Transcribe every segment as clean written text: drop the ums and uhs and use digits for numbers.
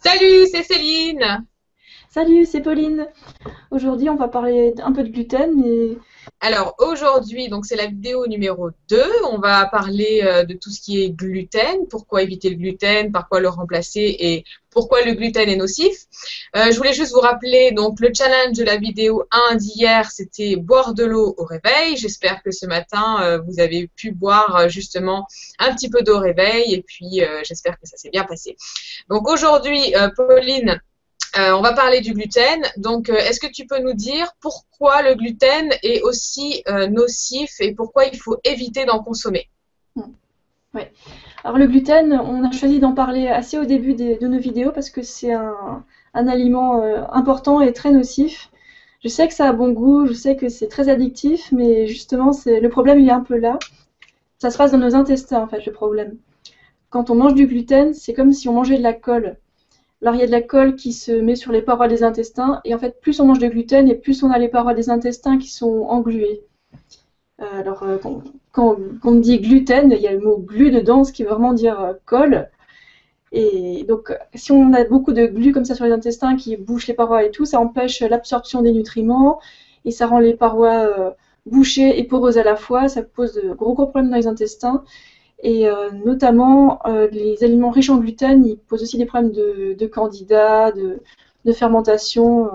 Salut, c'est Céline. Salut, c'est Pauline. Aujourd'hui, on va parler un peu de gluten, mais Alors aujourd'hui, donc c'est la vidéo numéro 2. On va parler de tout ce qui est gluten, pourquoi éviter le gluten, par quoi le remplacer et pourquoi le gluten est nocif. Je voulais juste vous rappeler donc le challenge de la vidéo 1 d'hier, c'était boire de l'eau au réveil. J'espère que ce matin, vous avez pu boire justement un petit peu d'eau au réveil et puis j'espère que ça s'est bien passé. Donc aujourd'hui, Pauline, on va parler du gluten. Donc, est-ce que tu peux nous dire pourquoi le gluten est aussi nocif et pourquoi il faut éviter d'en consommer? ouais. Alors le gluten, on a choisi d'en parler assez au début de nos vidéos parce que c'est un aliment important et très nocif. Je sais que ça a bon goût, je sais que c'est très addictif, mais justement, le problème il est un peu là. Ça se passe dans nos intestins en fait, le problème. Quand on mange du gluten, c'est comme si on mangeait de la colle. Alors il y a de la colle qui se met sur les parois des intestins, et en fait, plus on mange de gluten, et plus on a les parois des intestins qui sont engluées. Quand on dit gluten, il y a le mot glu dedans, ce qui veut vraiment dire colle. Et donc, si on a beaucoup de glu comme ça sur les intestins qui bouchent les parois et tout, ça empêche l'absorption des nutriments et ça rend les parois bouchées et poreuses à la fois. Ça pose de gros problèmes dans les intestins. Et notamment, les aliments riches en gluten, ils posent aussi des problèmes de candida, de fermentation,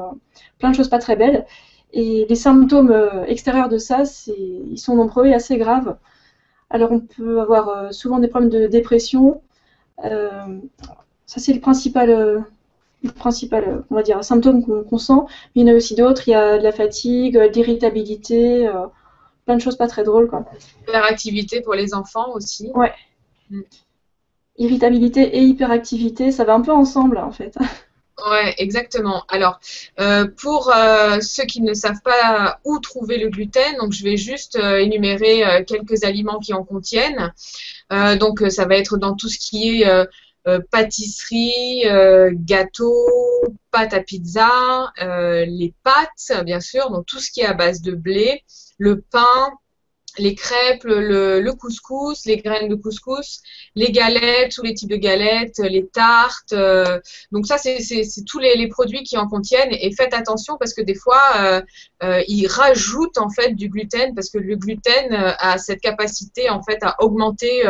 plein de choses pas très belles. Et les symptômes extérieurs de ça, ils sont nombreux et assez graves. Alors on peut avoir souvent des problèmes de dépression. Euh, Ça c'est le principal, on va dire, symptôme qu'on sent. Mais il y en a aussi d'autres. Il y a de la fatigue, de l'irritabilité, plein de choses pas très drôles, quoi. Hyperactivité pour les enfants aussi. Ouais, Mm. irritabilité et hyperactivité, ça va un peu ensemble en fait. Ouais, exactement. Alors, pour ceux qui ne savent pas où trouver le gluten, donc je vais juste énumérer quelques aliments qui en contiennent. Donc, ça va être dans tout ce qui est pâtisserie, gâteau, pâte à pizza, les pâtes, bien sûr, donc tout ce qui est à base de blé, le pain, les crêpes, le couscous, les graines de couscous, les galettes, tous les types de galettes, les tartes. Donc ça, c'est tous les produits qui en contiennent. Et faites attention parce que des fois, ils rajoutent en fait du gluten parce que le gluten a cette capacité en fait à augmenter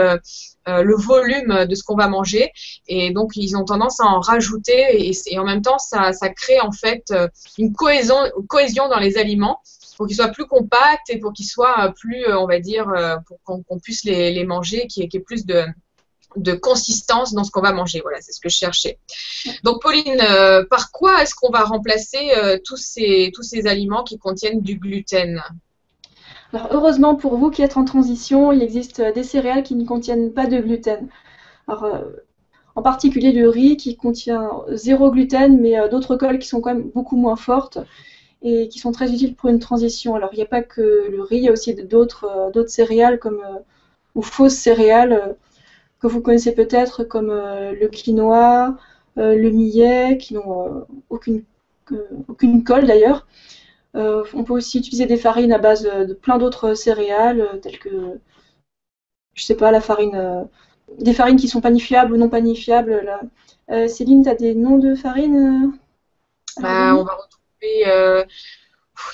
le volume de ce qu'on va manger. Et donc, ils ont tendance à en rajouter et en même temps, ça crée en fait une cohésion dans les aliments pour qu'ils soient plus compacts et pour qu'ils soient plus, on va dire, pour qu'on puisse les manger, qu'il y ait plus de consistance dans ce qu'on va manger. Voilà, c'est ce que je cherchais. Donc, Pauline, par quoi est-ce qu'on va remplacer tous ces aliments qui contiennent du gluten? Alors, heureusement pour vous qui êtes en transition, il existe des céréales qui ne contiennent pas de gluten. Alors, en particulier le riz qui contient zéro gluten, mais d'autres colles qui sont quand même beaucoup moins fortes et qui sont très utiles pour une transition. Alors, il n'y a pas que le riz, il y a aussi d'autres céréales comme, ou fausses céréales que vous connaissez peut-être comme le quinoa, le millet, qui n'ont aucune colle d'ailleurs. On peut aussi utiliser des farines à base de plein d'autres céréales, telles que, je sais pas, des farines qui sont panifiables ou non panifiables. Là. Céline, tu as des noms de farines à leur Bah, on donner? va retrouver.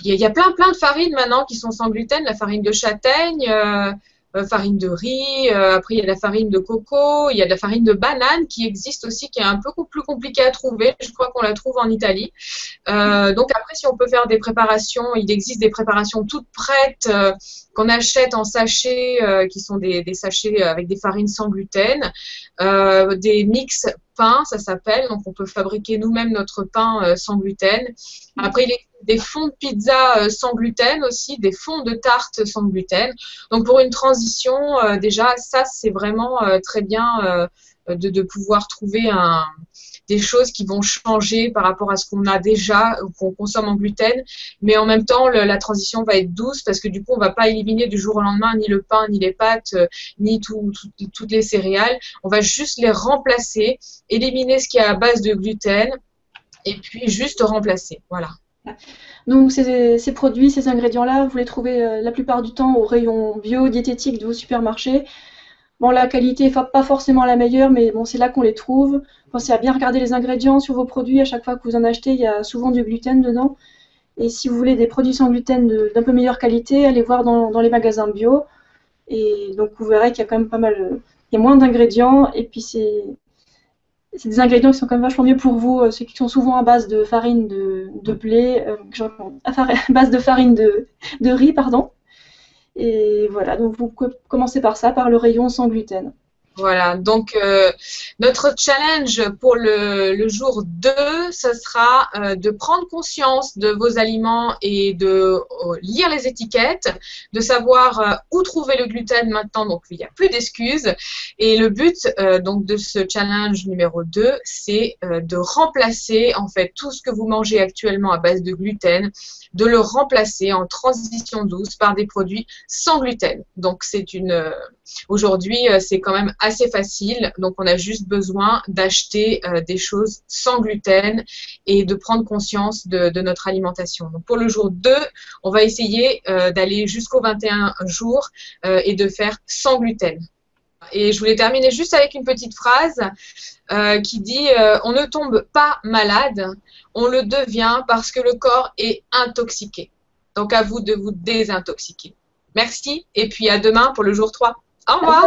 Il y a plein de farines maintenant qui sont sans gluten. La farine de châtaigne, farine de riz. Après, il y a de la farine de coco. Il y a de la farine de banane qui existe aussi, qui est un peu plus compliquée à trouver. Je crois qu'on la trouve en Italie. Donc après, si on peut faire des préparations, il existe des préparations toutes prêtes qu'on achète en sachets, qui sont des sachets avec des farines sans gluten, des mix pain, ça s'appelle. Donc on peut fabriquer nous-mêmes notre pain sans gluten. Après, il existe des fonds de pizza sans gluten aussi, des fonds de tarte sans gluten. Donc pour une transition, déjà, ça c'est vraiment très bien de pouvoir trouver des choses qui vont changer par rapport à ce qu'on a déjà, qu'on consomme en gluten, mais en même temps, la transition va être douce parce que du coup, on ne va pas éliminer du jour au lendemain ni le pain, ni les pâtes, ni toutes les céréales. On va juste les remplacer, éliminer ce qui est à base de gluten et puis juste remplacer. Voilà. Donc ces produits, ces ingrédients-là, vous les trouvez la plupart du temps au rayon bio, diététique de vos supermarchés. Bon, la qualité n'est pas forcément la meilleure, mais bon, c'est là qu'on les trouve. Pensez à bien regarder les ingrédients sur vos produits. À chaque fois que vous en achetez, il y a souvent du gluten dedans. Et si vous voulez des produits sans gluten d'un peu meilleure qualité, allez voir dans les magasins bio. Et donc, vous verrez qu'il y a quand même pas mal, il y a moins d'ingrédients. Et puis, c'est des ingrédients qui sont quand même vachement mieux pour vous. Ceux qui sont souvent à base de farine de blé, à base de farine de riz, pardon. Et voilà, donc vous commencez par ça, par le rayon sans gluten. Voilà, donc notre challenge pour le jour 2, ce sera de prendre conscience de vos aliments et de lire les étiquettes, de savoir où trouver le gluten maintenant, donc il n'y a plus d'excuses. Et le but donc de ce challenge numéro 2, c'est de remplacer en fait tout ce que vous mangez actuellement à base de gluten, de le remplacer en transition douce par des produits sans gluten. Donc c'est aujourd'hui, c'est quand même assez facile. Donc, on a juste besoin d'acheter des choses sans gluten et de prendre conscience de notre alimentation. Donc, pour le jour 2, on va essayer d'aller jusqu'au 21 jours et de faire sans gluten. Et je voulais terminer juste avec une petite phrase qui dit on ne tombe pas malade, on le devient parce que le corps est intoxiqué. Donc, à vous de vous désintoxiquer. Merci et puis à demain pour le jour 3. Au revoir.